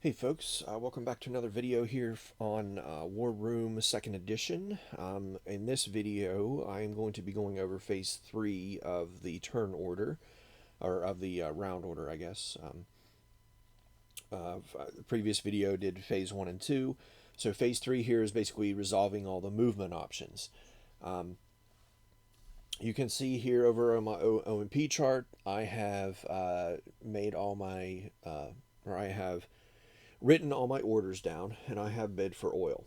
Hey folks, welcome back to another video here on War Room 2nd Edition. In this video, I am going to be going over Phase 3 of the turn order, or of the round order, I guess. The previous video did Phase 1 and 2, so Phase 3 here is basically resolving all the movement options. You can see here over on my OMP chart, I have made all my, or I have written all my orders down, and I have bid for oil.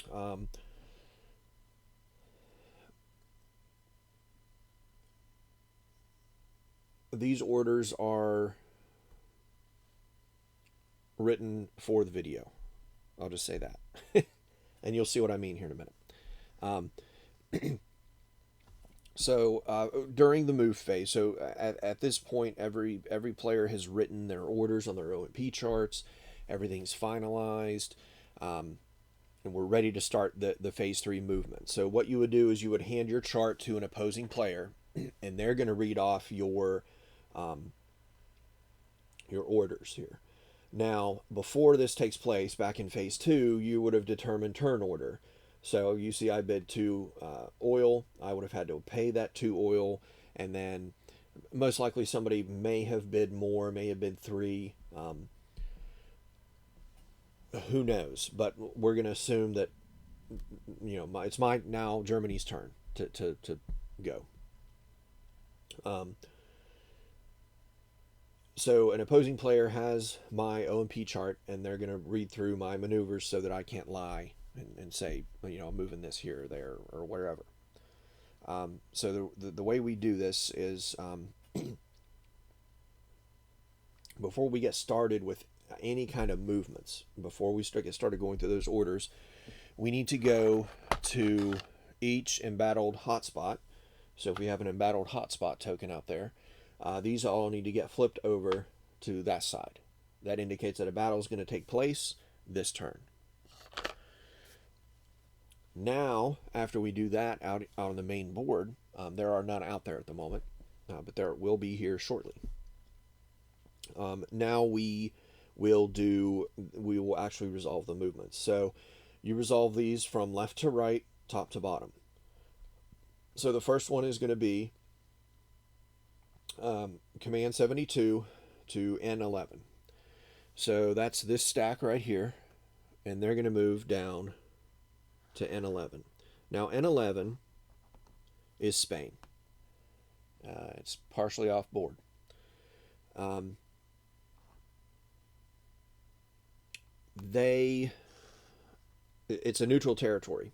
Um, these orders are written for the video. I'll just say that. And you'll see what I mean here in a minute. Um, during the move phase, so at this point, every player has written their orders on their OMP charts. Everything's finalized. And we're ready to start the phase 3 movement. So what you would do is you would hand your chart to an opposing player, and they're going to read off your orders here. Now, before this takes place, back in phase 2, you would have determined turn order. So you see I bid 2 oil. I would have had to pay that 2 oil, and then most likely somebody may have bid more, may have bid 3. Who knows? But we're going to assume that it's now Germany's turn to go. So an opposing player has my OMP chart, and they're going to read through my maneuvers so that I can't lie and say, I'm moving this here or there or wherever. So the way we do this is before we get started with any kind of movements, before we get started going through those orders, we need to go to each embattled hotspot. So if we have an embattled hotspot token out there, these all need to get flipped over to that side. That indicates that a battle is going to take place this turn. Now, after we do that out on the main board, there are none out there at the moment, but there will be here shortly. Now we will actually resolve the movements. So you resolve these from left to right, top to bottom. So the first one is going to be Command 72 to N11. So that's this stack right here, and they're going to move down to N11. Now N11 is Spain. It's partially off board. It's a neutral territory.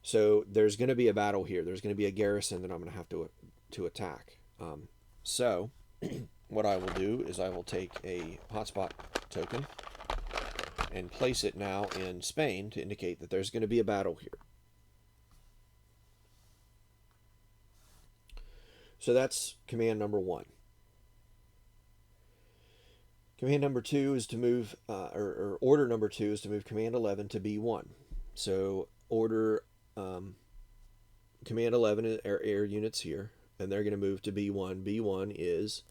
So there's going to be a battle here. There's going to be a garrison that I'm going to have to attack. So what I will do is I will take a hotspot token and place it now in Spain to indicate that there's going to be a battle here. So that's command number 1. Command number 2 is to move, or order number 2 is to move command 11 to B1. So order command 11 are air units here, and they're going to move to B1. B1 is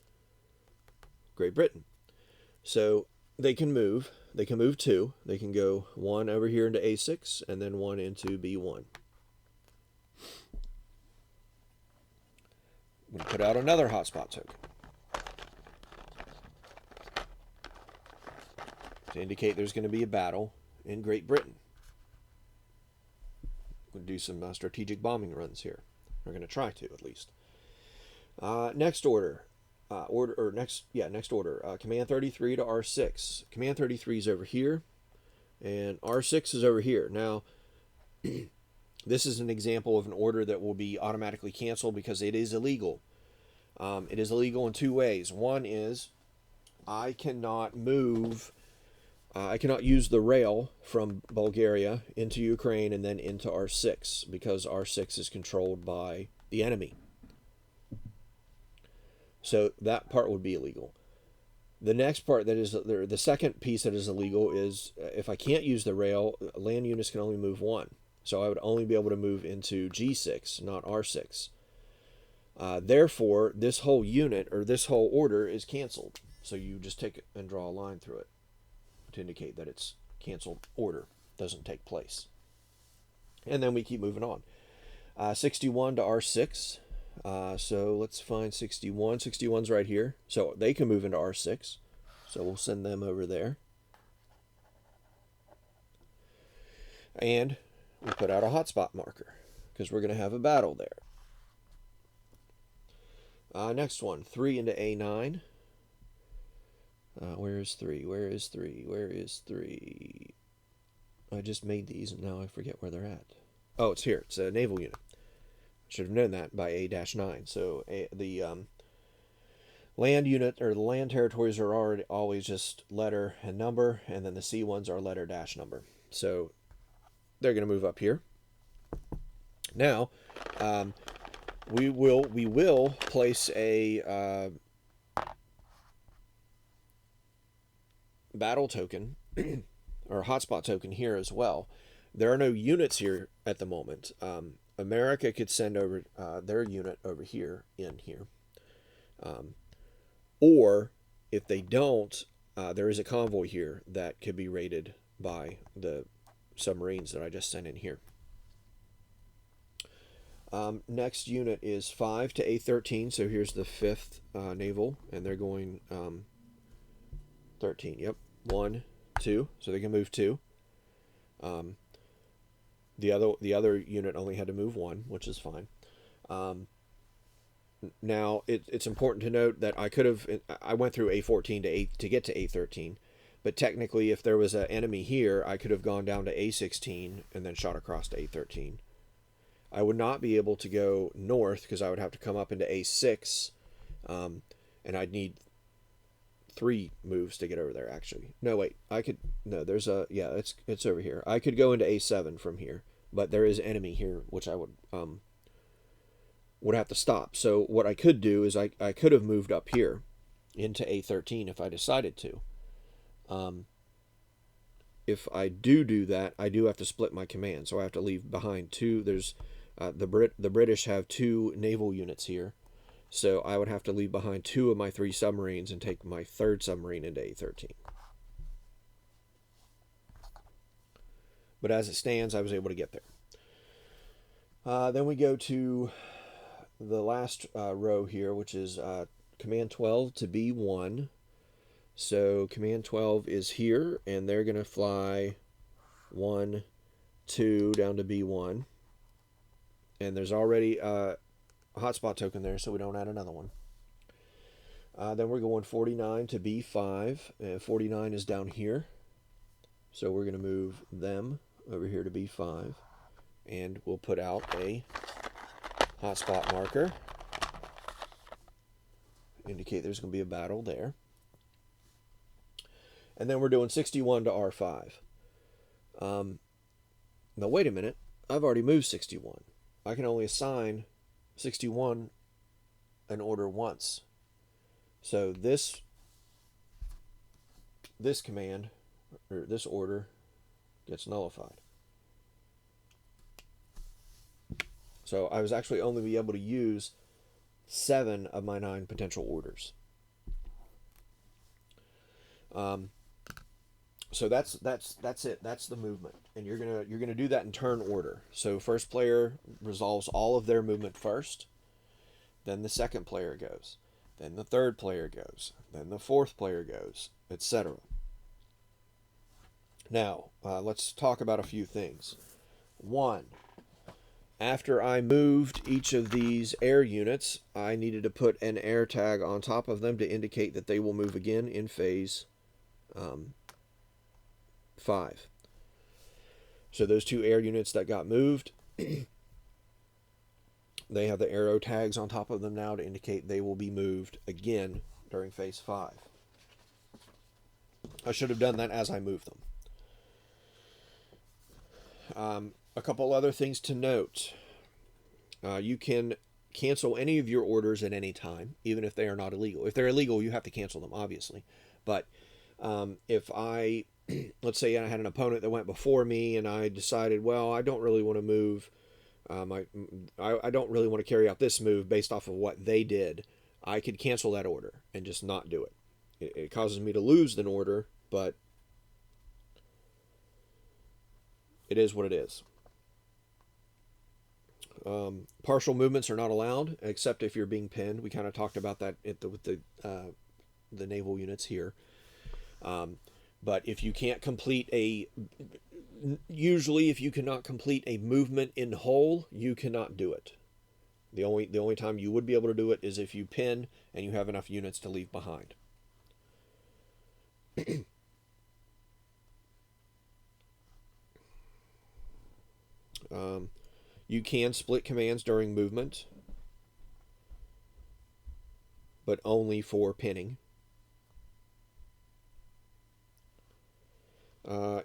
Great Britain. So they can move 2. They can go 1 over here into A6 and then 1 into B1. I'm going to put out another hotspot token to indicate there's going to be a battle in Great Britain. We'll do some strategic bombing runs here. We're going to try to, at least. Next order. Next order. Command 33 to R6. Command 33 is over here, and R6 is over here. Now, this is an example of an order that will be automatically canceled because it is illegal. It is illegal in 2 ways. One is I cannot use the rail from Bulgaria into Ukraine and then into R6 because R6 is controlled by the enemy. So that part would be illegal. The next part that is the second piece that is illegal is if I can't use the rail, land units can only move 1. So I would only be able to move into G6, not R6. Therefore, this whole unit or this whole order is canceled. So you just take it and draw a line through it to indicate that it's canceled order doesn't take place. And then we keep moving on. 61 to R6. So let's find 61. 61's right here. So they can move into R6. So we'll send them over there. And we'll put out a hotspot marker because we're going to have a battle there. Next one, 3 into A9. Where is 3? Where is 3? Where is 3? I just made these and now I forget where they're at. Oh, it's here. It's a naval unit. Should have known that by A-9. So the land unit or the land territories are already always just letter and number, and then the C ones are letter dash number. So they're going to move up here. Now, we will place a battle token or hotspot token here as well. There are no units here at the moment. America could send over their unit over here in here. Or if they don't, there is a convoy here that could be raided by the submarines that I just sent in here. Next unit is 5 to A13. So here's the 5th Naval, and they're going 13. Yep. 1, 2. So they can move 2. The other unit only had to move 1, which is fine. Now it's important to note that I went through A14 to get to A13, but technically if there was an enemy here, I could have gone down to A16 and then shot across to A13. I would not be able to go north because I would have to come up into A6, and I'd need 3 moves to get over there. Actually, no, wait, there's it's over here. I could go into A7 from here, but there is enemy here, which I would have to stop. So what I could do is I could have moved up here into A13 if I decided to. If I do that, I do have to split my command, so I have to leave behind 2. There's the British have 2 naval units here, so I would have to leave behind 2 of my 3 submarines and take my 3rd submarine into A13. But as it stands, I was able to get there. Then we go to the last row here, which is Command 12 to B1. So Command 12 is here, and they're going to fly 1, 2 down to B1. And there's already a hotspot token there, so we don't add another one. Then we're going 49 to B5, and 49 is down here. So we're going to move them over here to B5, and we'll put out a hotspot marker. Indicate there's going to be a battle there. And then we're doing 61 to R5. Now wait a minute, I've already moved 61. I can only assign 61 an order once. So this command, or this order, gets nullified. So I was actually only be able to use 7 of my 9 potential orders. So that's it. That's the movement, and you're gonna do that in turn order. So first player resolves all of their movement first, then the second player goes, then the third player goes, then the fourth player goes, etc. Now let's talk about a few things. 1. After I moved each of these air units, I needed to put an air tag on top of them to indicate that they will move again in phase 5. So those 2 air units that got moved, they have the arrow tags on top of them now to indicate they will be moved again during phase 5. I should have done that as I moved them. A couple other things to note. You can cancel any of your orders at any time, even if they are not illegal. If they're illegal, you have to cancel them, obviously. But if I, let's say I had an opponent that went before me and I decided, well, I don't really want to move, I don't really want to carry out this move based off of what they did, I could cancel that order and just not do it. it causes me to lose an order, but it is what it is. Partial movements are not allowed, except if you're being pinned. We kind of talked about that with the naval units here. But if you can't complete usually if you cannot complete a movement in whole, you cannot do it. The only time you would be able to do it is if you pin and you have enough units to leave behind. You can split commands during movement, but only for pinning.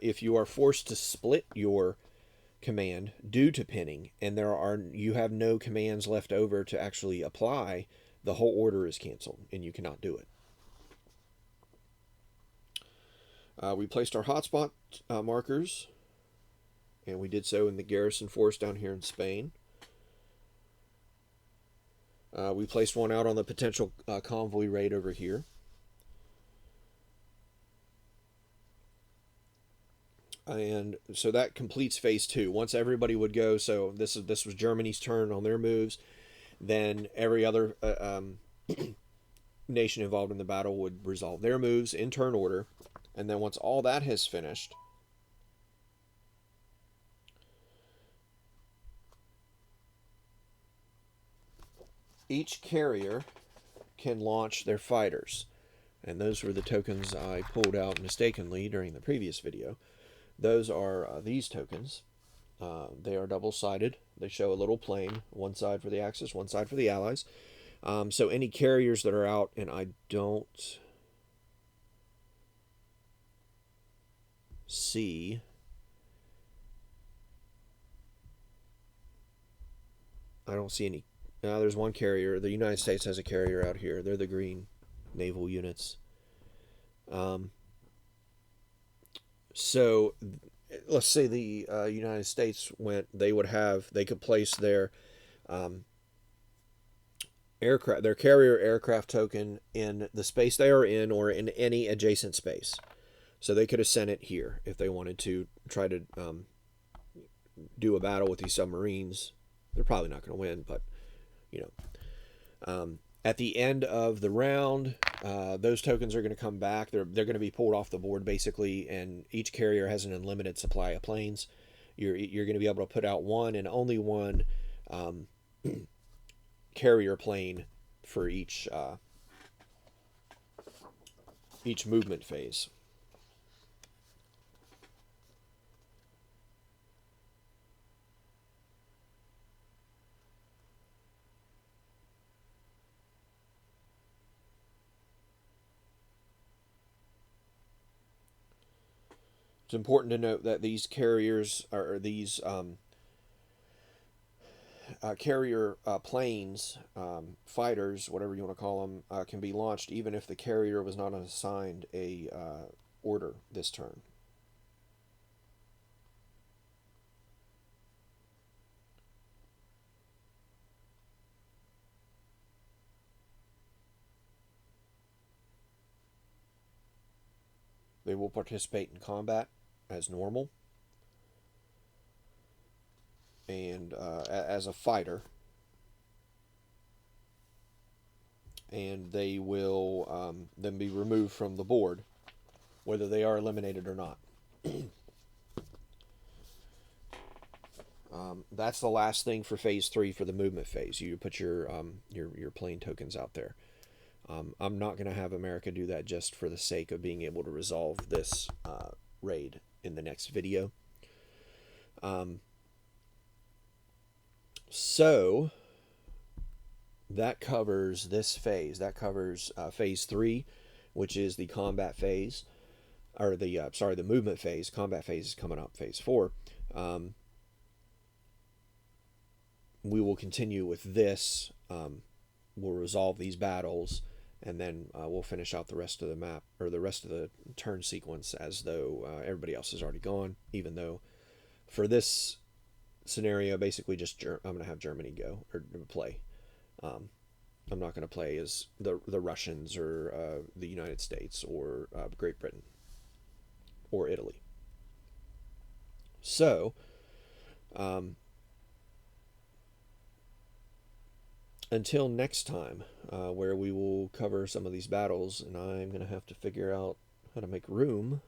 If you are forced to split your command due to pinning, and you have no commands left over to actually apply, the whole order is canceled, and you cannot do it. We placed our hotspot markers, and we did so in the garrison force down here in Spain. We placed one out on the potential convoy raid over here. And so that completes phase 2. Once everybody would go, so this was Germany's turn on their moves, then every other nation involved in the battle would resolve their moves in turn order. And then once all that has finished, each carrier can launch their fighters. And those were the tokens I pulled out mistakenly during the previous video. Those are these tokens. They are double-sided. They show a little plane, one side for the Axis, one side for the Allies. So any carriers that are out, and I don't see any. There's one carrier. The United States has a carrier out here. They're the green naval units. So let's say the United States they could place their their carrier aircraft token in the space they are in or in any adjacent space. So they could have sent it here if they wanted to try to do a battle with these submarines. They're probably not going to win, but at the end of the round, those tokens are going to come back. They're going to be pulled off the board basically, and each carrier has an unlimited supply of planes. You're going to be able to put out one and only one carrier plane for each movement phase. It's important to note that these carriers or these carrier planes, fighters, whatever you want to call them, can be launched even if the carrier was not assigned a order this turn. They will participate in combat as normal and as a fighter, and they will then be removed from the board, whether they are eliminated or not. That's the last thing for phase 3 for the movement phase. You put your plane tokens out there. I'm not going to have America do that just for the sake of being able to resolve this raid in the next video. So that covers this phase. That covers phase 3, which is the combat phase, or the movement phase. Combat phase is coming up, phase 4. We will continue with this. We'll resolve these battles, and then we'll finish out the rest of the map, or the rest of the turn sequence, as though everybody else is already gone, even though for this scenario, basically just I'm going to have Germany go, or play. I'm not going to play as the Russians or the United States or Great Britain or Italy. So, um, until next time, where we will cover some of these battles, and I'm going to have to figure out how to make room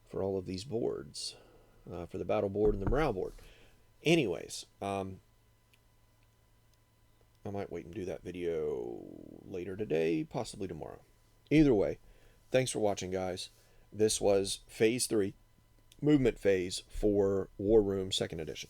for all of these boards, for the battle board and the morale board. Anyways, I might wait and do that video later today, possibly tomorrow. Either way, thanks for watching, guys. This was Phase 3, Movement Phase for War Room 2nd Edition.